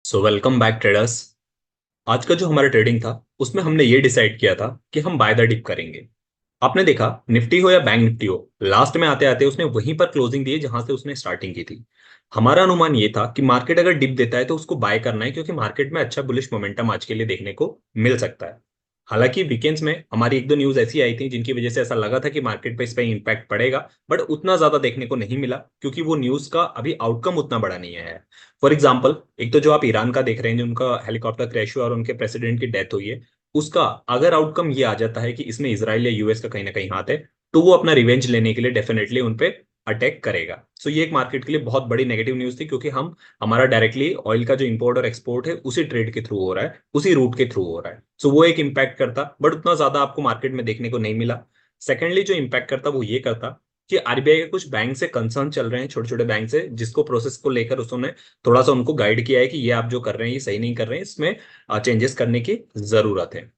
Welcome back traders. आज का जो हमारा ट्रेडिंग था उसमें हमने ये डिसाइड किया था कि हम बाय द डिप करेंगे। आपने देखा निफ्टी हो या बैंक निफ्टी हो, लास्ट में आते आते उसने वहीं पर क्लोजिंग दी जहां से उसने स्टार्टिंग की थी। हमारा अनुमान ये था कि मार्केट अगर डिप देता है तो उसको बाय करना है, क्योंकि मार्केट में अच्छा बुलिश मोमेंटम आज के लिए देखने को मिल सकता है। हालांकि वीकेंड्स में हमारी एक दो न्यूज ऐसी आई थी जिनकी वजह से ऐसा लगा था कि मार्केट पे इस पे इम्पैक्ट पड़ेगा, बट उतना ज्यादा देखने को नहीं मिला क्योंकि वो न्यूज का अभी आउटकम उतना बड़ा नहीं है। फॉर एग्जाम्पल, एक तो जो आप ईरान का देख रहे हैं, जो उनका हेलीकॉप्टर क्रैश हुआ और उनके प्रेसिडेंट की डेथ हुई है, उसका अगर आउटकम ये आ जाता है कि इसमें इसराइल या यूएस का कहीं ना कहीं हाथ है, तो वो अपना रिवेंज लेने के लिए डेफिनेटली उन पे अटैक करेगा। सो ये एक मार्केट के लिए बहुत बड़ी नेगेटिव न्यूज थी, क्योंकि हम हमारा डायरेक्टली ऑयल का जो इंपोर्ट और एक्सपोर्ट है उसी ट्रेड के थ्रू हो रहा है, उसी रूट के थ्रू हो रहा है। सो वो एक इम्पैक्ट करता, बट उतना ज्यादा आपको मार्केट में देखने को नहीं मिला। सेकेंडली जो इम्पैक्ट करता वो ये करता कि आरबीआई के कुछ बैंक से कंसर्न चल रहे हैं, छोटे छोटे बैंक से, जिसको प्रोसेस को लेकर उसने थोड़ा सा उनको गाइड किया है कि ये आप जो कर रहे हैं ये सही नहीं कर रहे हैं, इसमें चेंजेस करने की जरूरत है।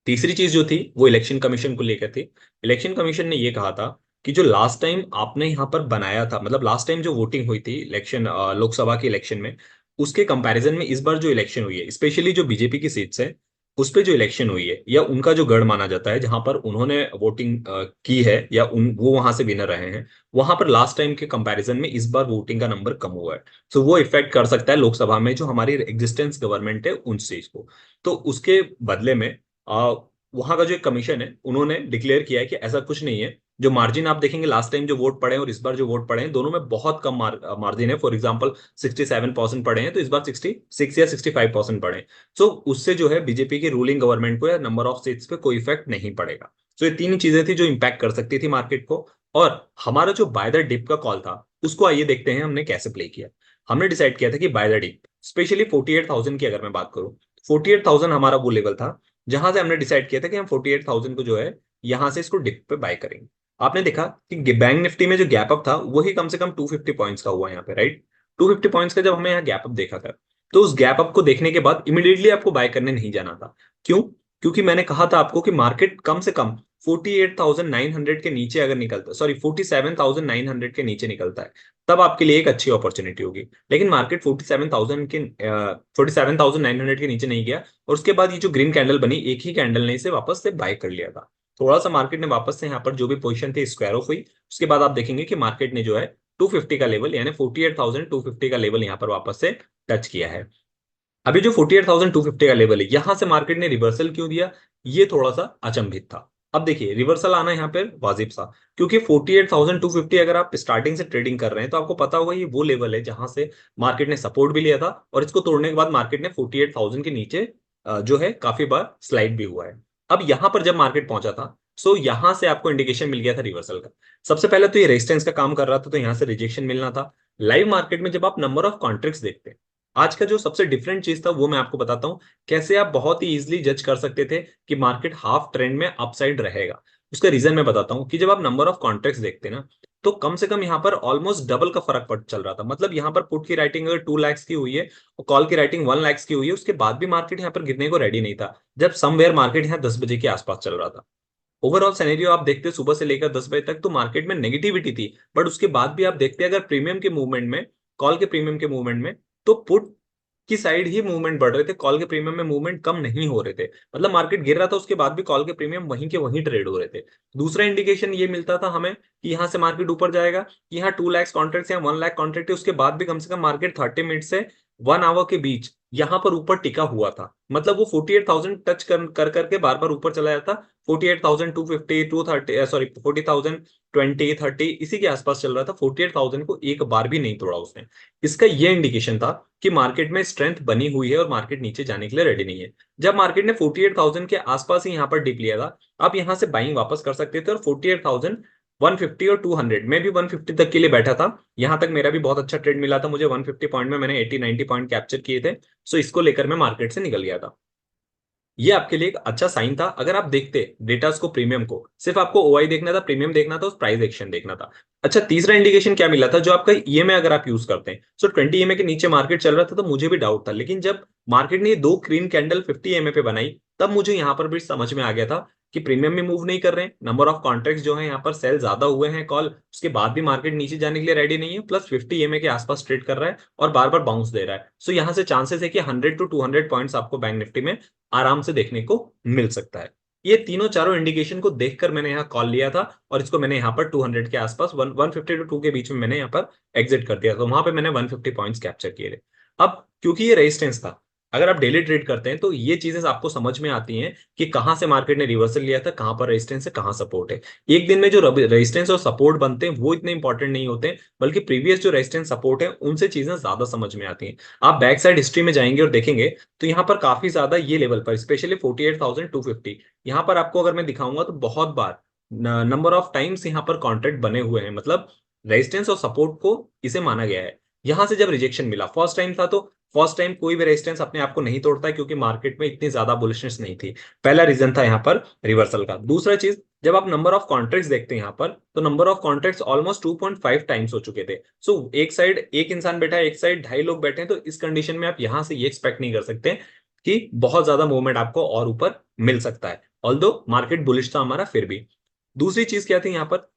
तीसरी चीज जो थी वो इलेक्शन कमीशन को लेकर थी। इलेक्शन कमीशन ने ये कहा था कि जो लास्ट टाइम आपने यहाँ पर बनाया था, मतलब लास्ट टाइम जो वोटिंग हुई थी इलेक्शन, लोकसभा के इलेक्शन में, उसके कंपैरिजन में इस बार जो इलेक्शन हुई है, स्पेशली जो बीजेपी की सीट्स है उस पे जो इलेक्शन हुई है, या उनका जो गढ़ माना जाता है जहां पर उन्होंने वोटिंग की है, या वो वहां से विनर रहे हैं, वहां पर लास्ट टाइम के कंपैरिजन में इस बार वोटिंग का नंबर कम हुआ है। तो वो इफेक्ट कर सकता है लोकसभा में जो हमारी एग्जिस्टेंस गवर्नमेंट है उन चीज को। तो उसके बदले में वहां का जो एक कमीशन है उन्होंने डिक्लेयर किया है कि ऐसा कुछ नहीं है। जो मार्जिन आप देखेंगे, लास्ट टाइम जो वोट पड़े हैं और इस बार जो वोट पड़े हैं, दोनों में बहुत कम मार्जिन है। फॉर एग्जांपल 67% पड़े हैं, तो इस बार 66 या 65% पड़े हैं। सो उससे जो है बीजेपी की रूलिंग गवर्नमेंट को या नंबर ऑफ सीट्स पे कोई इफेक्ट नहीं पड़ेगा। सो ये तीन चीजें थी जो इम्पैक्ट कर सकती थी मार्केट को। और हमारा जो बाय द डिप का कॉल था उसको आइए देखते हैं हमने कैसे प्ले किया। हमने डिसाइड किया था कि बाय द डिप, स्पेशली 48,000 की अगर मैं बात करूं, 48,000 हमारा वो लेवल था जहां से हमने डिसाइड किया था कि हम 48,000 को जो है यहां से इसको डिप पे बाय करेंगे। आपने देखा कि बैंक निफ्टी में जो गैप अप था वही कम से कम 250 पॉइंट्स का हुआ यहाँ पे, राइट। 250 पॉइंट्स का जब हमें यहाँ गैप अप देखा था, तो उस गैप अप को देखने के बाद इमीडिएटली आपको बाय करने नहीं जाना था। क्यों? क्योंकि मैंने कहा था आपको कि मार्केट कम से कम 48,900 के नीचे अगर निकलता, सॉरी 47,900 के नीचे निकलता है, तब आपके लिए एक अच्छी अपॉर्चुनिटी होगी। लेकिन मार्केट 47,900 के नीचे नहीं गया, और उसके बाद ये जो ग्रीन कैंडल बनी, एक ही कैंडल ने इसे वापस से बाय कर लिया था। थोड़ा सा मार्केट ने वापस से यहाँ पर जो भी पोजीशन थी स्क्वायर ऑफ हुई। उसके बाद आप देखेंगे कि मार्केट ने जो है 250 का लेवल, यानी 48,250 का लेवल यहाँ पर वापस से टच किया है। अभी जो 48,250 का लेवल है, यहां से मार्केट ने रिवर्सल क्यों दिया, ये थोड़ा सा अचंभित था। अब देखिए रिवर्सल आना यहाँ पे वाजिब सा, क्योंकि 48,250 अगर आप स्टार्टिंग से ट्रेडिंग कर रहे हैं तो आपको पता होगा ये वो लेवल है जहां से मार्केट ने सपोर्ट भी लिया था, और इसको तोड़ने के बाद मार्केट ने 48,000 के नीचे जो है काफी बार स्लाइड भी हुआ है। अब यहां पर जब मार्केट पहुंचा था, सो यहां से आपको इंडिकेशन मिल गया था रिवर्सल का। सबसे पहले तो ये रेजिस्टेंस का काम कर रहा था, तो यहां से रिजेक्शन मिलना था। लाइव मार्केट में जब आप नंबर ऑफ कॉन्ट्रैक्ट्स देखते हैं, आज का जो सबसे डिफरेंट चीज था वो मैं आपको बताता हूं, कैसे आप बहुत ही इजीली जज कर सकते थे कि मार्केट हाफ ट्रेंड में अपसाइड रहेगा। उसका रीजन मैं बताता हूं कि जब आप नंबर ऑफ कॉन्ट्रैक्ट्स देखते हैं ना, तो कम से कम यहां पर ऑलमोस्ट डबल का फर्क पड़ चल रहा था। मतलब यहां पर पुट की राइटिंग अगर 2 लाख की हुई है और कॉल की राइटिंग 1 लाख की हुई है, उसके बाद भी मार्केट यहां पर गिरने को रेडी नहीं था, जब समवेयर मार्केट यहाँ 10 बजे के आसपास चल रहा था। ओवरऑल सिनेरियो आप देखते सुबह से लेकर 10 बजे तक तो मार्केट में नेगेटिविटी थी, बट उसके बाद भी आप देखते अगर प्रीमियम के मूवमेंट में, कॉल के प्रीमियम के मूवमेंट में, तो पुट की साइड ही मूवमेंट बढ़ रहे थे, कॉल के प्रीमियम में मूवमेंट कम नहीं हो रहे थे। मतलब मार्केट गिर रहा था उसके बाद भी कॉल के प्रीमियम वहीं के वहीं ट्रेड हो रहे थे। दूसरा इंडिकेशन ये मिलता था हमें कि यहाँ से मार्केट ऊपर जाएगा, कि यहाँ 2 लाख कॉन्ट्रैक्ट या 1 लाख कॉन्ट्रैक्ट है, उसके बाद भी कम से कम मार्केट 30 मिनट से 1 आवर के बीच यहाँ पर ऊपर टिका हुआ था। मतलब वो 48,000 टच कर करके बार बार ऊपर चला जाता। 48,250, 230, सॉरी 40,020, 30 इसी के आसपास चल रहा था। 48,000 को एक बार भी नहीं तोड़ा उसने। इसका ये इंडिकेशन था कि मार्केट में स्ट्रेंथ बनी हुई है और मार्केट नीचे जाने के लिए रेडी नहीं है। जब मार्केट ने 48,000 के आसपास ही यहाँ पर डिप लिया था, आप यहाँ से बाइंग वापस कर सकते थे, और 48,150 और 200 में भी 150 तक के लिए बैठा था। यहां तक मेरा भी बहुत अच्छा ट्रेड मिला था मुझे, 150 पॉइंट में मैंने 80-90 पॉइंट कैप्चर किए थे। सो इसको लेकर मैं मार्केट से निकल गया था। ये आपके लिए एक अच्छा साइन था। अगर आप देखते डेटास को, प्रीमियम को, सिर्फ आपको ओआई देखना था, प्रीमियम देखना था, उस प्राइस एक्शन देखना था। अच्छा, तीसरा इंडिकेशन क्या मिला था, जो आपका ईएमए अगर आप यूज करते हैं, सो 20 ईएमए के नीचे मार्केट चल रहा था, तो मुझे भी डाउट था। लेकिन जब मार्केट ने ये दो ग्रीन कैंडल 50 ईएमए पे बनाई, तब मुझे यहां पर भी समझ में आ गया था कि प्रीमियम भी मूव नहीं कर रहे हैं, नंबर ऑफ कॉन्ट्रैक्ट्स जो है यहाँ पर सेल ज्यादा हुए हैं कॉल, उसके बाद भी मार्केट नीचे जाने के लिए रेडी नहीं है, प्लस 50 ईएमए के आसपास ट्रेड कर रहा है और बार बार बाउंस दे रहा है। सो यहाँ से चांसेस है कि 100 to 200 पॉइंट्स आपको बैंक निफ्टी में आराम से देखने को मिल सकता है। ये तीनों चारों इंडिकेशन को देखकर मैंने यहाँ कॉल लिया था और इसको मैंने यहाँ पर 200 के आसपास 150 to 2 के बीच में मैंने यहाँ पर एग्जिट कर दिया, तो वहां पे मैंने 150 पॉइंट्स कैप्चर किए थे। अब क्योंकि ये रेजिस्टेंस था, अगर आप डेली ट्रेड करते हैं तो ये चीजें आपको समझ में आती हैं कि कहां से मार्केट ने रिवर्सल लिया था, कहां पर रेजिस्टेंस है, कहां सपोर्ट है। एक दिन में जो रेजिस्टेंस और सपोर्ट बनते हैं वो इतने इंपॉर्टेंट नहीं होते हैं, बल्कि प्रीवियस जो रेजिस्टेंस सपोर्ट है उनसे चीजें ज्यादा समझ में आती हैं। आप बैक साइड हिस्ट्री में जाएंगे और देखेंगे तो यहाँ पर काफी ज्यादा ये लेवल पर स्पेशली 48,250 यहाँ पर आपको अगर मैं दिखाऊंगा तो बहुत बार नंबर ऑफ टाइम्स यहाँ पर कॉन्ट्रैक्ट बने हुए हैं, मतलब रेजिस्टेंस और सपोर्ट को इसे माना गया है। यहां से जब रिजेक्शन मिला फर्स्ट टाइम था, तो फर्स्ट टाइम कोई भी रेजिस्टेंस अपने आप को नहीं तोड़ता है क्योंकि मार्केट में इतनी ज्यादा बुलिशनेस नहीं थी। पहला रीजन था यहाँ पर रिवर्सल का। दूसरा चीज, जब आप नंबर ऑफ कॉन्ट्रैक्ट्स देखते हैं यहाँ पर, तो number of contracts almost 2.5 times हो चुके थे। सो एक साइड एक इंसान बैठा है, एक साइड ढाई लोग बैठे हैं, तो इस कंडीशन में आप यहां से ये एक्सपेक्ट नहीं कर सकते कि बहुत ज्यादा मूवमेंट आपको और ऊपर मिल सकता है, ऑल्दो मार्केट बुलिश था हमारा फिर भी। दूसरी चीज क्या थी यहाँ पर,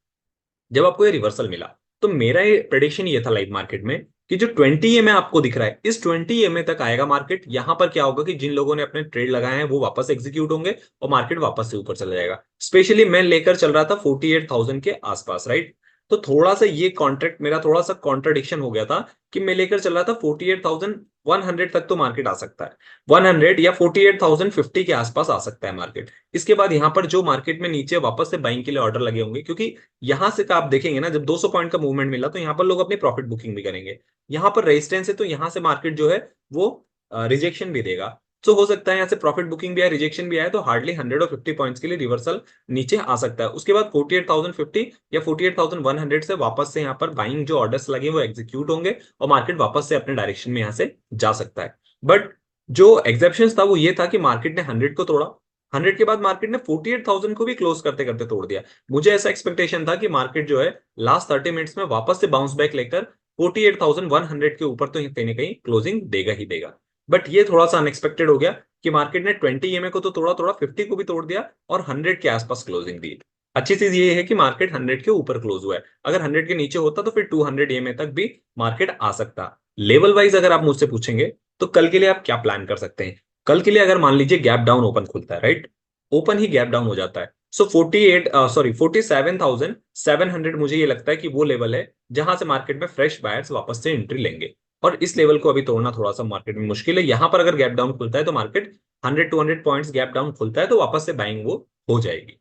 जब आपको ये रिवर्सल मिला तो मेरा ये प्रेडिक्शन ये था लाइव मार्केट में कि जो 20 ईएमए आपको दिख रहा है इस 20 ईएमए तक आएगा मार्केट। यहां पर क्या होगा कि जिन लोगों ने अपने ट्रेड लगाए हैं वो वापस एग्जीक्यूट होंगे और मार्केट वापस से ऊपर चला जाएगा। स्पेशली मैं लेकर चल रहा था 48,000 के आसपास, राइट। तो थोड़ा सा ये कॉन्ट्रैक्ट मेरा थोड़ा सा कॉन्ट्रडिक्शन हो गया था कि मैं लेकर चल रहा था 48,100 तक तो मार्केट आ सकता है, 100 या 48,050 के आसपास आ सकता है मार्केट। इसके बाद यहाँ पर जो मार्केट में नीचे वापस से बाइंग के लिए ऑर्डर लगे होंगे, क्योंकि यहां से आप देखेंगे ना, जब 200 पॉइंट का मूवमेंट मिला तो यहाँ पर लोग अपनी प्रॉफिट बुकिंग भी करेंगे। यहाँ पर रेजिस्टेंस है तो यहाँ से मार्केट जो है वो रिजेक्शन भी देगा। तो हो सकता है यहाँ से प्रॉफिट बुकिंग भी आए, रिजेक्शन भी आए, तो हार्डली 150 पॉइंट्स के लिए रिवर्सल नीचे आ सकता है। उसके बाद 48,050 या 48,100 से वापस से यहाँ पर बाइंग जो ऑर्डर्स लगे वो एग्जीक्यूट होंगे और मार्केट वापस से अपने डायरेक्शन में यहाँ से जा सकता है। बट जो एक्सेप्शन था वो ये था कि मार्केट ने 100 को तोड़ा, 100 के बाद मार्केट ने 48,000 को भी क्लोज करते करते तोड़ दिया। मुझे ऐसा एक्सपेक्टेशन था कि मार्केट जो है लास्ट 30 मिनट्स में वापस से बाउंस बैक लेकर 48,100 के ऊपर तो कहीं ना कहीं क्लोजिंग देगा ही देगा। बट ये थोड़ा सा अनएक्सपेक्टेड हो गया कि मार्केट ने 20 ईएमए को तो तोड़ा तोड़ा, 50 को भी तोड़ दिया और 100 के आसपास क्लोजिंग दी। अच्छी चीज ये है कि मार्केट 100 के ऊपर क्लोज हुआ है, अगर 100 के नीचे होता तो फिर 200 ईएमए तक भी मार्केट आ सकता। लेवल वाइज अगर आप मुझसे पूछेंगे तो कल के लिए आप क्या प्लान कर सकते हैं। कल के लिए अगर मान लीजिए गैप डाउन ओपन खुलता है, राइट, ओपन ही गैप डाउन हो जाता है, सो 47,700 मुझे ये लगता है कि वो लेवल है जहां से मार्केट में फ्रेश बायर्स वापस से एंट्री लेंगे। और इस लेवल को अभी तोड़ना थोड़ा सा मार्केट में मुश्किल है। यहां पर अगर गैप डाउन खुलता है तो मार्केट 100-200 पॉइंट्स गैप डाउन खुलता है तो वापस से बाइंग वो हो जाएगी।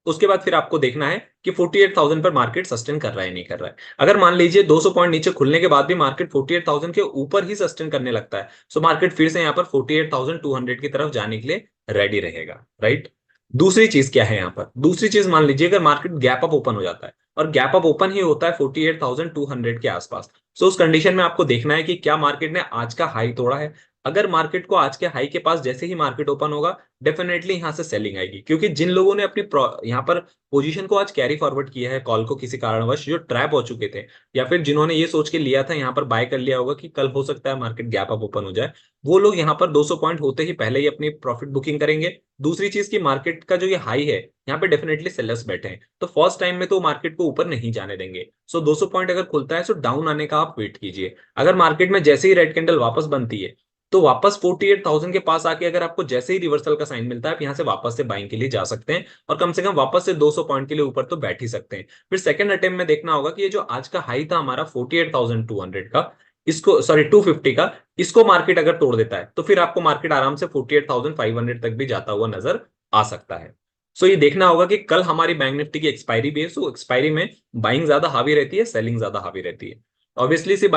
उसके बाद फिर आपको देखना है कि 48,000 पर मार्केट सस्टेन कर रहा है नहीं कर रहा है। अगर मान लीजिए 200 पॉइंट नीचे खुलने के बाद भी मार्केट 48,000 के ऊपर ही सस्टेन करने लगता है, सो मार्केट फिर से यहाँ पर 48,200 की तरफ जाने के लिए रेडी रहेगा, राइट। दूसरी चीज क्या है यहाँ पर, दूसरी चीज मान लीजिए अगर मार्केट गैप अप ओपन हो जाता है और गैप अप ओपन ही होता है 48,200 के आसपास, सो उस कंडीशन में आपको देखना है कि क्या मार्केट ने आज का हाई तोड़ा है। अगर मार्केट को आज के हाई के पास जैसे ही मार्केट ओपन होगा, डेफिनेटली यहां से सेलिंग आएगी, क्योंकि जिन लोगों ने अपनी यहाँ पर पोजीशन को आज कैरी फॉरवर्ड किया है कॉल को किसी कारणवश, जो ट्रैप हो चुके थे या फिर जिन्होंने ये सोच के लिया था यहाँ पर बाय कर लिया होगा कि कल हो सकता है मार्केट गैप अप ओपन हो जाए, वो लोग यहाँ पर 200 पॉइंट होते ही पहले ही अपनी प्रॉफिट बुकिंग करेंगे। दूसरी चीज की मार्केट का जो ये हाई है यहाँ पे डेफिनेटली सेलर्स बैठे हैं, तो फर्स्ट टाइम में तो मार्केट को ऊपर नहीं जाने देंगे। सो 200 पॉइंट अगर खुलता है तो डाउन आने का आप वेट कीजिए। अगर मार्केट में जैसे ही रेड कैंडल वापस बनती है तो वापस 48,000 के पास आके अगर आपको जैसे ही रिवर्सल का साइन मिलता है आप यहां से वापस से बाइंग के लिए जा सकते हैं और कम से कम वापस से 200 पॉइंट के लिए ऊपर तो बैठ ही सकते हैं। फिर सेकंड अटेम्प्ट में देखना होगा कि ये जो आज का हाई था हमारा 48,200 का, इसको सॉरी 250 का, इसको मार्केट अगर तोड़ देता है तो फिर आपको मार्केट आराम से 48,500 तक भी जाता हुआ नजर आ सकता है। सो ये देखना होगा कि कल हमारी बैंक निफ्टी की एक्सपायरी भी है, सो एक्सपायरी में बाइंग ज्यादा हावी रहती है, सेलिंग ज्यादा हावी रहती है। ऑब्वियसली सी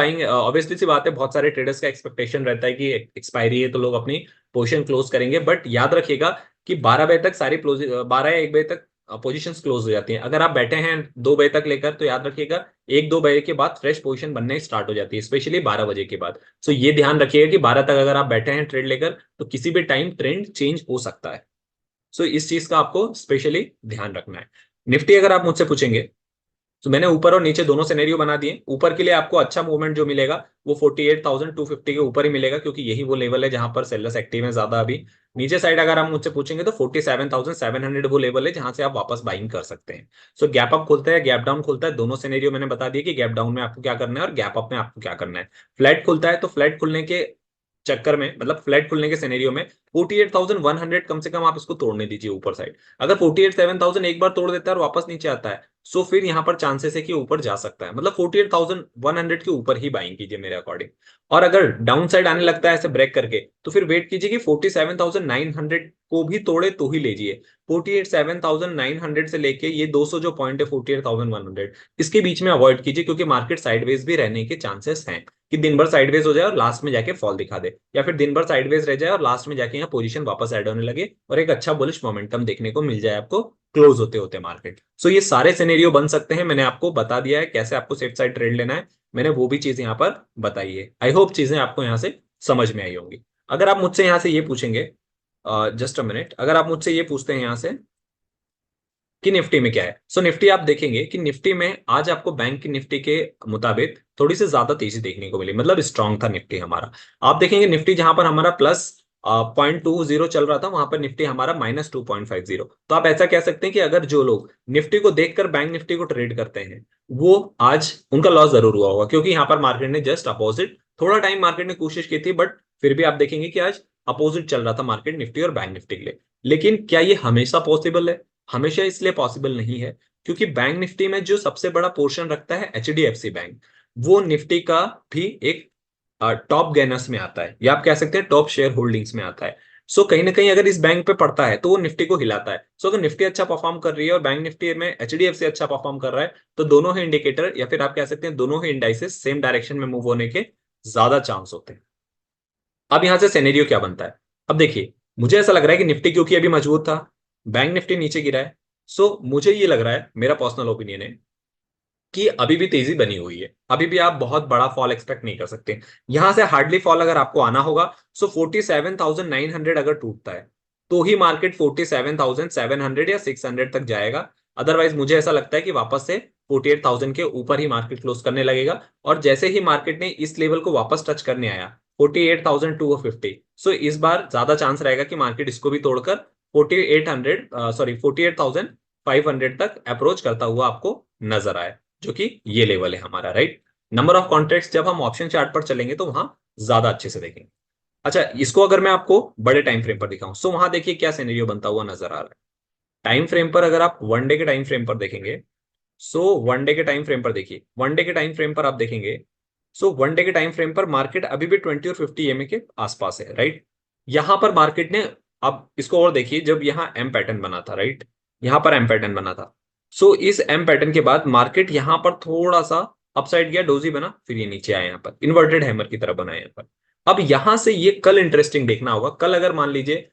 बात है, बहुत सारे ट्रेडर्स का एक्सपेक्टेशन रहता है कि एक्सपायरी है तो लोग अपनी पोजीशन क्लोज करेंगे, बट याद रखिएगा कि 12 बजे तक सारी 12 या 1 बजे तक पोजीशंस क्लोज हो जाती हैं। अगर आप बैठे हैं 2 बजे तक लेकर तो याद रखिएगा 1-2 बजे के बाद फ्रेश पोजीशन बनने स्टार्ट हो जाती है, स्पेशली 12 बजे के बाद। सो ये ध्यान रखिएगा कि 12 तक अगर आप बैठे हैं ट्रेड लेकर तो किसी भी टाइम ट्रेंड चेंज हो सकता है। सो इस चीज का आपको स्पेशली ध्यान रखना है। निफ्टी अगर आप मुझसे पूछेंगे तो मैंने ऊपर और नीचे दोनों सिनेरियो बना दिए। ऊपर के लिए आपको अच्छा मूवमेंट जो मिलेगा वो 48,250 के ऊपर ही मिलेगा, क्योंकि यही वो लेवल है जहां पर सेलर्स एक्टिव है ज्यादा अभी। नीचे साइड अगर आप मुझसे पूछेंगे तो 47,700 वो लेवल है जहां से आप वापस बाइंग कर सकते हैं। सो गैप अप खुलता है, गैप डाउन खुलता है, दोनों सिनेरियो मैंने बता दिया कि गैप डाउन में आपको क्या करना है और गैप अप में आपको क्या करना है। फ्लैट खुलता है तो फ्लैट खुलने के चक्कर में, मतलब फ्लैट खुलने के सिनेरियो में 48,100 कम से कम आप इसको तोड़ने दीजिए ऊपर साइड। अगर 48,700 एक बार तोड़ देता है और वापस नीचे आता है, सो फिर यहां पर चांसेस है कि ऊपर जा सकता है, मतलब 48,100 के ऊपर ही बाइंग कीजिए मेरे अकॉर्डिंग। और अगर डाउन साइड आने लगता है ऐसे ब्रेक करके, तो फिर वेट कीजिए कि 47,900 को भी तोड़े तो ही लीजिए। 47,900 से लेके ये 200 जो पॉइंट है 48,100, इसके बीच में अवॉइड कीजिए, क्योंकि मार्केट साइडवेज भी रहने के चांसेस हैं कि दिन भर साइडवेज हो जाए और लास्ट में जाके फॉल दिखा दे, या फिर दिन भर साइडवेज रह जाए और लास्ट में जाके यहाँ पोजीशन वापस ऐड होने लगे और एक अच्छा बुलिश मोमेंटम देखने को मिल जाए आपको क्लोज होते होते मार्केट। सो ये सारे सिनेरियो बन सकते हैं। मैंने आपको बता दिया है कैसे आपको सेफ साइड ट्रेड लेना है, मैंने वो भी चीज यहाँ पर बताई है। आई होप चीजें आपको यहाँ से समझ में आई होंगी। अगर आप मुझसे यहाँ से ये पूछेंगे, जस्ट अ मिनट, अगर आप मुझसे ये पूछते हैं यहाँ से कि निफ्टी में क्या है, सो निफ्टी आप देखेंगे कि निफ्टी में आज आपको बैंक की निफ्टी के मुताबिक थोड़ी सी ज्यादा तेजी देखने को मिली, मतलब स्ट्रांग था निफ्टी हमारा। आप देखेंगे निफ्टी जहां पर हमारा प्लस 0.20 चल रहा था, वहां पर निफ्टी हमारा -2.50। तो आप ऐसा कह सकते हैं कि अगर जो लोग निफ्टी को देखकर बैंक निफ्टी को ट्रेड करते हैं, वो आज उनका लॉस जरूर हुआ होगा, क्योंकि यहां पर मार्केट ने जस्ट अपोजिट, थोड़ा टाइम मार्केट ने कोशिश की थी, बट फिर भी आप देखेंगे कि आज अपोजिट चल रहा था मार्केट निफ्टी और बैंक निफ्टी के लिए। लेकिन क्या ये हमेशा पॉसिबल है? हमेशा इसलिए पॉसिबल नहीं है क्योंकि बैंक निफ्टी में जो सबसे बड़ा पोर्शन रखता है एचडीएफसी बैंक, वो निफ्टी का भी एक टॉप गेनर्स में आता है, या आप कह सकते हैं टॉप शेयर होल्डिंग्स में आता है। सो कहीं ना कहीं अगर इस बैंक पे पड़ता है तो वो निफ्टी को हिलाता है। सो अगर निफ्टी अच्छा परफॉर्म कर रही है और बैंक निफ्टी में एचडीएफसी अच्छा परफॉर्म कर रहा है, तो दोनों ही इंडिकेटर या फिर आप कह सकते हैं दोनों ही इंडाइसेस सेम डायरेक्शन में मूव होने के ज्यादा चांस होते हैं। अब यहां से सिनेरियो क्या बनता है? अब देखिए, मुझे ऐसा लग रहा है कि निफ्टी क्योंकि अभी मजबूत था, बैंक निफ्टी नीचे गिरा है, सो मुझे ये लग रहा है, मेरा पर्सनल ओपिनियन है कि अभी भी तेजी बनी हुई है, अभी भी आप बहुत बड़ा फॉल एक्सपेक्ट नहीं कर सकते। यहां से हार्डली फॉल अगर आपको आना होगा, सो 47,900 अगर टूटता है तो ही मार्केट 47,700 या 600 तक जाएगा। अदरवाइज मुझे ऐसा लगता है कि वापस से 48,000 के ऊपर ही मार्केट क्लोज करने लगेगा। और जैसे ही मार्केट ने इस लेवल को वापस टच करने आया 48,250, सो इस बार ज्यादा चांस रहेगा कि मार्केट इसको भी तोड़कर 48,500 तक अप्रोच करता हुआ आपको नजर आए, जो कि ये लेवल है हमारा, राइट। नंबर ऑफ कॉन्ट्रैक्ट्स जब हम ऑप्शन चार्ट पर चलेंगे तो वहां ज्यादा अच्छे से देखेंगे। अच्छा, इसको अगर मैं आपको बड़े टाइम फ्रेम पर दिखाऊं, सो वहां देखिए क्या सिनेरियो बनता हुआ नजर आ रहा है। टाइम फ्रेम पर अगर आप वन डे के टाइम फ्रेम पर देखेंगे, सो वन डे के टाइम फ्रेम पर देखिए, वन डे के टाइम फ्रेम पर आप देखेंगे, सो वन डे के टाइम फ्रेम पर मार्केट अभी भी 20 और 50 EMA के आसपास है, राइट। यहां पर मार्केट ने, अब इसको और देखिए, जब यहाँ एम पैटर्न बना था, राइट, यहां पर एम पैटर्न बना था, सो इस एम पैटर्न के बाद मार्केट यहां पर थोड़ा सा अपसाइड गया, डोजी बना, फिर ये नीचे आया, यहाँ पर इन्वर्टेड हैमर की तरह बना है यहाँ पर। अब यहां से ये कल इंटरेस्टिंग देखना होगा, कल अगर मान लीजिए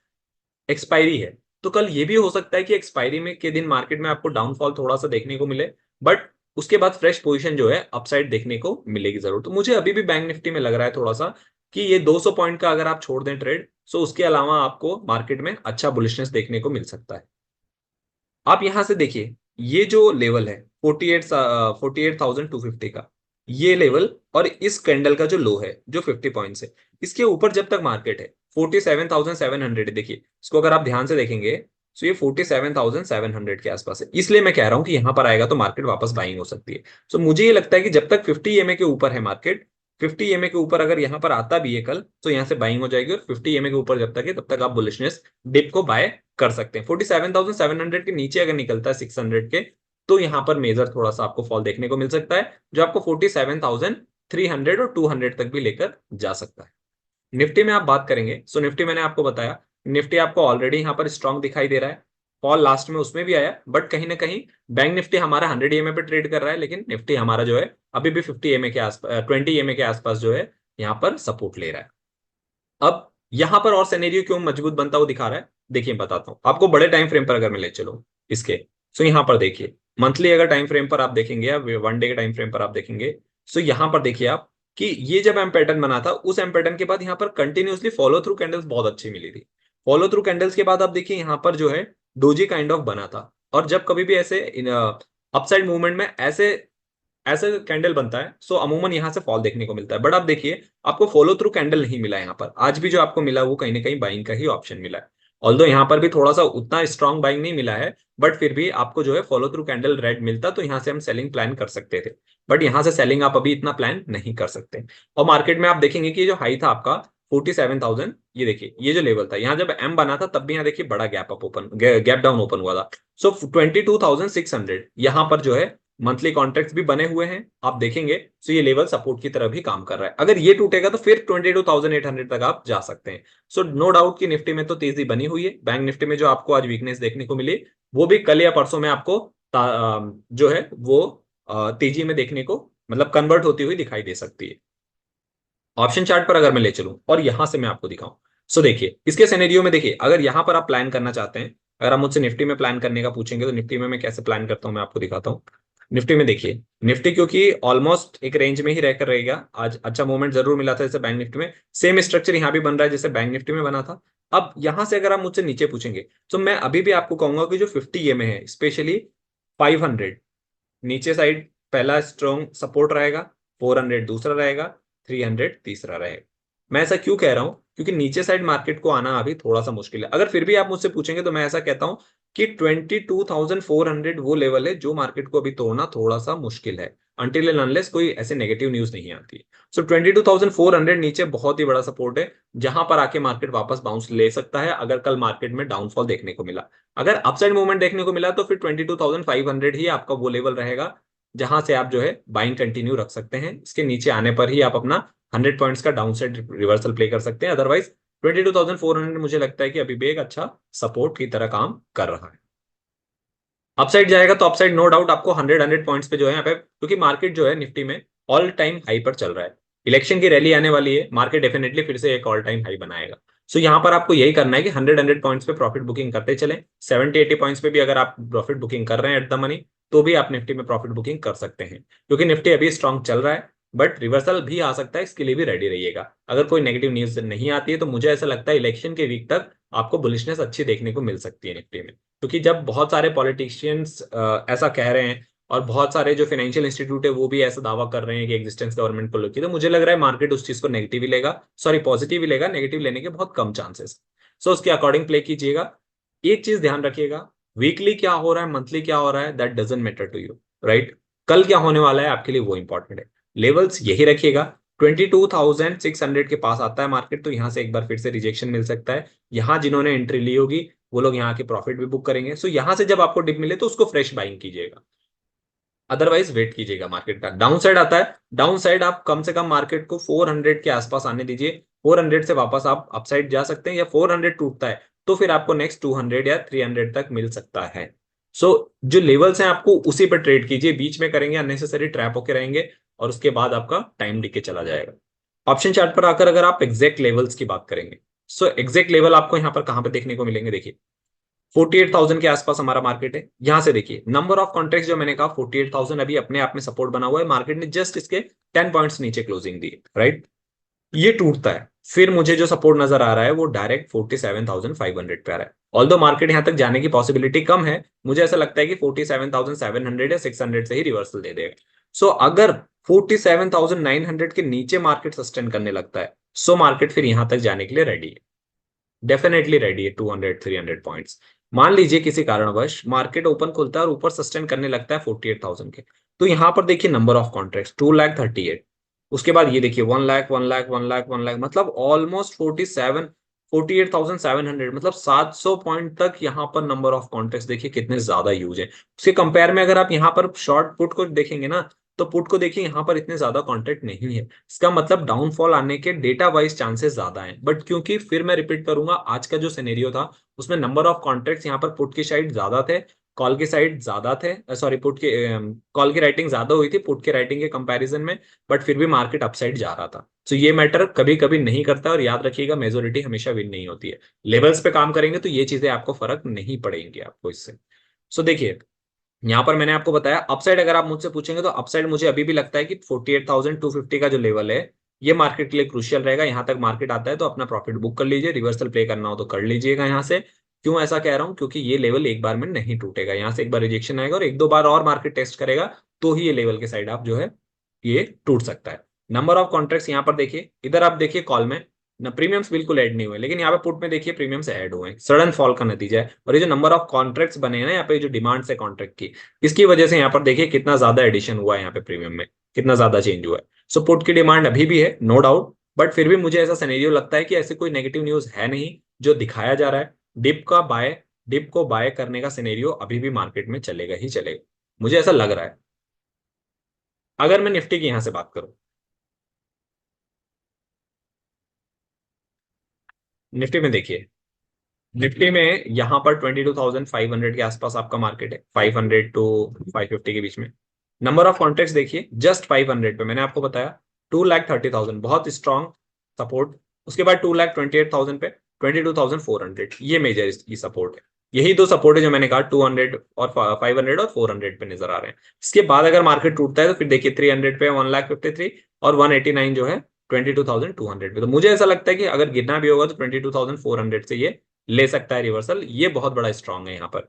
एक्सपायरी है, तो कल ये भी हो सकता है कि एक्सपायरी में के दिन मार्केट में आपको डाउनफॉल थोड़ा सा देखने को मिले, बट उसके बाद फ्रेश पोजीशन जो है अपसाइड देखने को मिलेगी जरूर। तो मुझे अभी भी बैंक निफ्टी में लग रहा है थोड़ा सा कि ये 200 पॉइंट का अगर आप छोड़ दें ट्रेड, सो उसके अलावा आपको मार्केट में अच्छा बुलिशनेस देखने को मिल सकता है। आप यहां से देखिए, ये जो लेवल है 48,250 का, ये लेवल और इस कैंडल का जो लो है जो 50 पॉइंट्स है, इसके ऊपर जब तक मार्केट है 47,700, देखिए इसको अगर आप ध्यान से देखेंगे, तो ये 47,700 के आसपास है। इसलिए मैं कह रहा हूं कि यहां पर आएगा तो मार्केट वापस बाइंग हो सकती है। सो मुझे ये लगता है कि जब तक 50 EMA के ऊपर है मार्केट, 50 EMA के ऊपर अगर यहां पर आता भी है कल, तो यहां से बाइंग हो जाएगी, और 50 EMA के ऊपर जब तक है तब तक आप बुलिशनेस डिप को बाय कर सकते हैं। 47,700 के नीचे अगर निकलता है 600 के, तो यहां पर मेजर थोड़ा सा आपको फॉल देखने को मिल सकता है, जो आपको 47,300 और 200 तक भी लेकर जा सकता है। निफ्टी में आप बात करेंगे, सो निफ्टी मैंने आपको बताया, निफ्टी आपको ऑलरेडी यहाँ पर स्ट्रांग दिखाई दे रहा है, फॉल लास्ट में उसमें भी आया, बट कहीं ना कहीं बैंक निफ्टी हमारा 100 EMA पे ट्रेड कर रहा है, लेकिन निफ्टी हमारा जो है अभी भी 50 EMA के आसपास, 20 EMA के आसपास जो है यहाँ पर सपोर्ट ले रहा है। अब यहां पर और सिनेरियो क्यों मजबूत बनता हुआ दिखा रहा है, देखिए बताता हूं आपको। बड़े टाइम फ्रेम पर अगर मैं ले चलो इसके, सो यहां पर देखिए, मंथली अगर टाइम फ्रेम पर आप देखेंगे या वन डे के टाइम फ्रेम पर आप देखेंगे, सो यहां पर देखिए आप कि ये जब एम पैटर्न बना था, उस एम पैटर्न के बाद यहां पर कंटिन्यूसली फॉलो थ्रू कैंडल्स बहुत अच्छी मिली थी। फॉलो थ्रू कैंडल्स के बाद आप देखिए यहां पर जो है डोजी काइंड ऑफ बना था, और जब कभी भी ऐसे अपसाइड मूवमेंट में ऐसे ऐसे कैंडल बनता है, सो अमूमन यहां से फॉल देखने को मिलता है। बट आप देखिए, आपको फॉलो थ्रू कैंडल नहीं मिला यहाँ पर। आज भी जो आपको मिला वो कहीं ना कहीं बाइंग का ही ऑप्शन मिला है। ऑल्दो यहाँ पर भी थोड़ा सा उतना स्ट्रॉन्ग बाइंग नहीं मिला है, बट फिर भी आपको जो है फॉलो थ्रू कैंडल रेड मिलता तो यहाँ से हम सेलिंग प्लान कर सकते थे। बट यहाँ से सेलिंग आप अभी इतना प्लान नहीं कर सकते। और मार्केट में आप देखेंगे कि जो हाई था आपका 47,000, ये देखिए ये जो लेवल था, यहाँ जब एम बना था तब भी यहाँ देखिए बड़ा gap up open, gap down open हुआ था। सो 22,600 यहाँ पर जो है मंथली कॉन्ट्रैक्ट्स भी बने हुए हैं, आप देखेंगे। सो ये लेवल सपोर्ट की तरह भी काम कर रहा है। अगर ये टूटेगा तो फिर 22,800 तक आप जा सकते हैं। सो नो डाउट कि निफ्टी में तो तेजी बनी हुई है। बैंक निफ्टी में जो आपको आज वीकनेस देखने को मिली, वो भी कल या परसों में आपको जो है वो तेजी में देखने को, मतलब कन्वर्ट होती हुई दिखाई दे सकती है। ऑप्शन चार्ट पर अगर मैं ले चलूं और यहां से मैं आपको दिखाऊं, सो देखिए इसके सिनेरियो में देखिए, अगर यहां पर आप प्लान करना चाहते हैं, अगर आप मुझसे निफ्टी में प्लान करने का पूछेंगे तो निफ्टी में मैं कैसे प्लान करता हूं मैं आपको दिखाता हूं। निफ्टी में देखिए, निफ्टी क्योंकि ऑलमोस्ट एक रेंज में ही रहकर रहेगा, आज अच्छा मूवमेंट जरूर मिला था जैसे बैंक निफ्टी में, सेम स्ट्रक्चर यहां भी बन रहा है जैसे बैंक निफ्टी में बना था। अब यहां से अगर आप मुझसे नीचे पूछेंगे तो मैं अभी भी आपको कहूंगा कि जो 50 में है, स्पेशली 500 नीचे साइड पहला स्ट्रॉन्ग सपोर्ट रहेगा, 400 दूसरा रहेगा, 300 तीसरा रहेगा। मैं ऐसा क्यों कह रहा हूं, क्योंकि नीचे साइड मार्केट को आना अभी थोड़ा सा मुश्किल है। अगर फिर भी आप मुझसे पूछेंगे तो मैं ऐसा कहता हूं कि 22,400 वो लेवल है जो मार्केट को अभी तोड़ना थोड़ा सा मुश्किल है, अनटिल एंड अनलेस कोई ऐसे नेगेटिव न्यूज नहीं आती। सो 22,400 नीचे बहुत ही बड़ा सपोर्ट है, जहां पर आके मार्केट वापस बाउंस ले सकता है अगर कल मार्केट में डाउनफॉल देखने को मिला। अगर अपसाइड मूवमेंट देखने को मिला तो फिर 22,500 ही आपका वो लेवल रहेगा जहां से आप जो है बाइंग कंटिन्यू रख सकते हैं। इसके नीचे आने पर ही आप अपना 100 पॉइंट्स का डाउन साइड रिवर्सल प्ले कर सकते हैं। अदरवाइज 22,400 मुझे लगता है कि अभी भी एक अच्छा सपोर्ट की तरह काम कर रहा है। अपसाइड जाएगा तो अपसाइड नो डाउट आपको 100 पॉइंट्स पे जो है यहाँ पे, क्योंकि मार्केट जो है निफ्टी में ऑल टाइम हाई पर चल रहा है। इलेक्शन की रैली आने वाली है, मार्केट डेफिनेटली फिर से एक ऑल टाइम हाई बनाएगा। सो यहाँ पर आपको यही करना है कि 100 पॉइंट्स पे प्रॉफिट बुकिंग करते चले। 70-80 पॉइंट्स पे भी अगर आप प्रॉफिट बुकिंग कर रहे हैं एट द मनी, तो भी आप निफ्टी में प्रॉफिट बुकिंग कर सकते हैं, क्योंकि निफ्टी अभी स्ट्रॉन्ग चल रहा है। बट रिवर्सल भी आ सकता है, इसके लिए भी रेडी रहिएगा। अगर कोई नेगेटिव न्यूज नहीं आती है तो मुझे ऐसा लगता है इलेक्शन के वीक तक आपको बुलिशनेस अच्छी देखने को मिल सकती है निफ्टी में। क्योंकि जब बहुत सारे पॉलिटिशियंस ऐसा कह रहे हैं और बहुत सारे जो फाइनेंशियल इंस्टीट्यूट है वो भी ऐसा दावा कर रहे हैं कि एग्जिस्टेंस गवर्नमेंट को लेकर, तो मुझे लग रहा है मार्केट उस चीज को नेगेटिव ही लेगा, सॉरी पॉजिटिव ही लेगा, नेगेटिव लेने के बहुत कम चांसेस। सो उसके अकॉर्डिंग प्ले कीजिएगा। एक चीज ध्यान रखिएगा, वीकली क्या हो रहा है, मंथली क्या हो रहा है, that doesn't matter to you, right. कल क्या होने वाला है आपके लिए वो इंपॉर्टेंट है। लेवल्स यही रखिएगा। 22,600 के पास आता है मार्केट तो यहाँ से एक बार फिर से रिजेक्शन मिल सकता है। यहाँ जिन्होंने एंट्री ली होगी वो लोग यहाँ के प्रॉफिट भी बुक करेंगे। सो यहां से जब आपको डिप मिले तो उसको फ्रेश बाइंग कीजिएगा, अदरवाइज वेट कीजिएगा मार्केट का। डाउन साइड आता है, डाउन साइड आप कम से कम मार्केट को 400 के आसपास आने दीजिए। 400 से वापस आप अपसाइड जा सकते हैं, या 400 टूटता है तो फिर आपको नेक्स्ट 200 या 300 तक मिल सकता है। सो जो लेवल्स हैं आपको उसी पर ट्रेड कीजिए, बीच में करेंगे अननेसेसरी ट्रैप होके रहेंगे और उसके बाद आपका टाइम डिके चला जाएगा। ऑप्शन चार्ट पर आकर अगर आप एग्जैक्ट लेवल्स की बात करेंगे, सो एग्जैक्ट लेवल आपको यहाँ पर कहां पर देखने को मिलेंगे, देखिए 48,000 के आसपास हमारा मार्केट है। यहां से देखिए नंबर ऑफ कॉन्ट्रैक्ट जो मैंने कहा 48,000 अभी अपने आप में सपोर्ट बना हुआ है। मार्केट ने जस्ट इसके 10 पॉइंट्स नीचे क्लोजिंग दी, राइट। ये टूटता है, फिर मुझे जो सपोर्ट नजर आ रहा है वो डायरेक्ट 47,500 पे आ रहा है। ऑल्दो मार्केट यहां तक जाने की पॉसिबिलिटी कम है, मुझे ऐसा लगता है कि 47,700 या 600 से ही रिवर्सल दे देगा। सो अगर 47,900 के नीचे मार्केट सस्टेन करने लगता है, सो मार्केट फिर यहां तक जाने के लिए रेडी है, डेफिनेटली रेडी है। 200-300 पॉइंट्स, मान लीजिए किसी कारणवश मार्केट ओपन खुलता है और ऊपर सस्टेन करने लगता है 48,000 के, तो यहां पर देखिए नंबर ऑफ कॉन्ट्रैक्ट्स 2,38,000। उसके बाद ये देखिए 1 लाख 1 लाख 1 लाख 1 लाख, मतलब ऑलमोस्ट 48,700, मतलब 700 पॉइंट तक यहाँ पर नंबर ऑफ कॉन्ट्रैक्ट्स देखिए कितने ज्यादा यूज है। उसके कंपेयर में अगर आप यहाँ पर शॉर्ट पुट को देखेंगे ना, तो पुट को देखिए यहाँ पर इतने ज्यादा कॉन्ट्रैक्ट नहीं है। इसका मतलब डाउनफॉल आने के डेटा वाइज चांसेस ज्यादा हैं। बट क्योंकि फिर मैं रिपीट करूंगा, आज का जो सिनेरियो था उसमें नंबर ऑफ कॉन्ट्रैक्ट्स यहाँ पर पुट की साइड ज्यादा थे, कॉल की साइड ज्यादा थे, सॉरी पुट के, कॉल की राइटिंग ज्यादा हुई थी पुट के राइटिंग के कंपैरिजन में। बट फिर भी मार्केट अपसाइड जा रहा था। तो ये मैटर कभी कभी नहीं करता, और याद रखिएगा मेजोरिटी हमेशा विन नहीं होती है। लेवल्स पे काम करेंगे तो ये चीजें आपको फर्क नहीं पड़ेंगी आपको इससे। सो देखिए यहाँ पर मैंने आपको बताया अपसाइड अगर आप मुझसे पूछेंगे तो अपसाइड मुझे अभी भी लगता है कि 48,250 का जो लेवल है ये मार्केट के लिए क्रूशियल रहेगा। यहाँ तक मार्केट आता है तो अपना प्रॉफिट बुक कर लीजिए, रिवर्सल प्ले करना हो तो कर लीजिएगा यहाँ से। क्यों ऐसा कह रहा हूं? क्योंकि ये लेवल एक बार में नहीं टूटेगा, यहाँ से एक बार रिजेक्शन आएगा और एक दो बार और मार्केट टेस्ट करेगा, तो ही ये लेवल के साइड आप जो है ये टूट सकता है। नंबर ऑफ कॉन्ट्रैक्ट्स यहाँ पर देखिए, इधर आप देखिए कॉल में ना प्रीमियम्स बिल्कुल ऐड नहीं हुए, लेकिन यहाँ पे पुट में देखिए प्रीमियम्स ऐड हुए हैं, सडन फॉल का नतीजा है। और ये जो नंबर ऑफ कॉन्ट्रैक्ट्स बने हैं ना यहाँ पे, जो डिमांड है कॉन्ट्रैक्ट की, इसकी वजह से यहाँ पर देखिए कितना ज्यादा एडिशन हुआ है, यहाँ पे प्रीमियम में कितना ज्यादा चेंज हुआ है। सो पुट की डिमांड अभी भी है, नो डाउट, बट फिर भी मुझे ऐसा सिनेरियो लगता है कि ऐसे कोई नेगेटिव न्यूज है नहीं जो दिखाया जा रहा है। डिप को बाय करने का सिनेरियो अभी भी मार्केट में चलेगा ही चलेगा, मुझे ऐसा लग रहा है। अगर मैं निफ्टी की यहां से बात करूं, निफ्टी में देखिए, निफ्टी में यहाँ पर 22,500 के आसपास आपका मार्केट है, 500 टू 550 के बीच में। नंबर ऑफ कॉन्ट्रैक्ट्स देखिए, जस्ट 500 पे मैंने आपको बताया 2,30,000 बहुत स्ट्रांग सपोर्ट। उसके बाद 2,28,000 पे 22,400, ये मेजर इसकी सपोर्ट है। यही दो सपोर्ट है जो मैंने कहा, 200 और 500 और 400 पे नजर आ रहे हैं। इसके बाद अगर मार्केट टूटता है तो फिर देखिए 300 पे 1,53 और 189 जो है 22,200 पे। तो मुझे ऐसा लगता है कि अगर गिरना भी होगा तो 22,400 से ये ले सकता है रिवर्सल, ये बहुत बड़ा स्ट्रांग है यहाँ पर।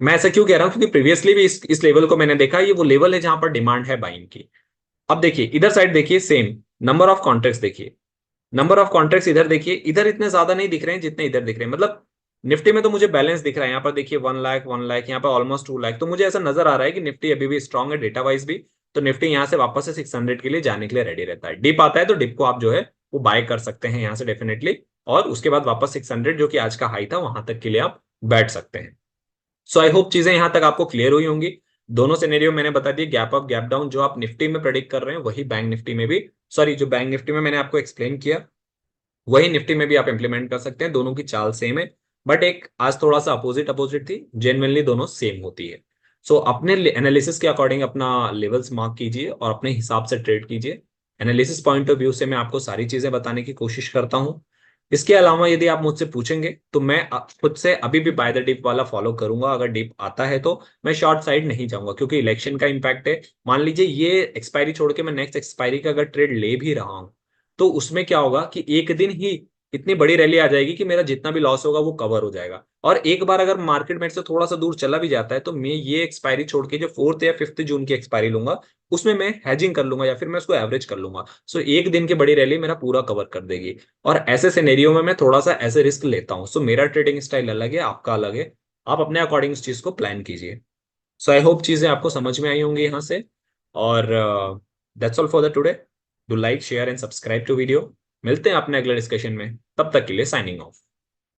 मैं ऐसा क्यों कह रहा हूँ? क्योंकि प्रीवियसली भी इस लेवल को मैंने देखा, ये वो लेवल है जहां पर डिमांड है बाइंग की। अब देखिए इधर साइड देखिए, सेम नंबर ऑफ कॉन्ट्रैक्ट्स देखिए, नंबर ऑफ कॉन्ट्रैक्ट्स इधर देखिए, इधर इतने ज्यादा नहीं दिख रहे हैं जितने इधर दिख रहे हैं। मतलब निफ्टी में तो मुझे बैलेंस दिख रहा है, यहाँ पर देखिए 1 लाख 1 लाख, यहाँ पर ऑलमोस्ट 2 लाख। तो मुझे ऐसा नजर आ रहा है कि निफ्टी अभी भी स्ट्रांग है डेटा वाइज भी। तो निफ्टी यहाँ से वापस से 600 के लिए जाने के लिए रेडी रहता है। डिप आता है तो डिप को आप जो है वो बाय कर सकते हैं यहाँ से डेफिनेटली, और उसके बाद वापस 600 जो कि आज का हाई था वहां तक के लिए आप बैठ सकते हैं। सो आई होप चीजें यहां तक आपको क्लियर हुई होंगी। दोनों सिनेरियो मैंने बता दिए, गैप अप गैप डाउन जो आप निफ्टी में प्रेडिक्ट कर रहे हैं वही बैंक निफ्टी में भी, सॉरी जो बैंक निफ्टी में मैंने आपको एक्सप्लेन किया वही निफ्टी में भी आप इंप्लीमेंट कर सकते हैं। दोनों की चाल सेम है, बट एक आज थोड़ा सा अपोजिट अपोजिट थी, जेन्युइनली दोनों सेम होती है। सो अपने एनालिसिस के अकॉर्डिंग अपना लेवल्स मार्क कीजिए और अपने हिसाब से ट्रेड कीजिए। एनालिसिस पॉइंट ऑफ व्यू से मैं आपको सारी चीजें बताने की कोशिश करता हूँ। इसके अलावा यदि आप मुझसे पूछेंगे तो मैं खुद से अभी भी बाय द डिप वाला फॉलो करूंगा। अगर डिप आता है तो मैं शॉर्ट साइड नहीं जाऊंगा, क्योंकि इलेक्शन का इंपैक्ट है। मान लीजिए ये एक्सपायरी छोड़ के मैं नेक्स्ट एक्सपायरी का अगर ट्रेड ले भी रहा हूं, तो उसमें क्या होगा कि एक दिन ही इतनी बड़ी रैली आ जाएगी कि मेरा जितना भी लॉस होगा वो कवर हो जाएगा। और एक बार अगर मार्केट मेरे से थोड़ा सा दूर चला भी जाता है तो मैं ये एक्सपायरी छोड़ के जो 4 या 5 जून की एक्सपायरी लूंगा, उसमें मैं हैजिंग कर लूंगा या फिर मैं उसको एवरेज कर लूंगा। सो एक दिन की बड़ी रैली मेरा पूरा कवर कर देगी। और ऐसे सिनेरियो में मैं थोड़ा सा ऐसे रिस्क लेता हूँ। सो मेरा ट्रेडिंग स्टाइल अलग है, आपका अलग है, आप अपने अकॉर्डिंग इस चीज को प्लान कीजिए। सो आई होप चीजें आपको समझ में आई होंगी यहाँ से। और that's all for the today. Do like share and subscribe to video. मिलते हैं अपने अगले डिस्कशन में, तब तक के लिए साइनिंग ऑफ।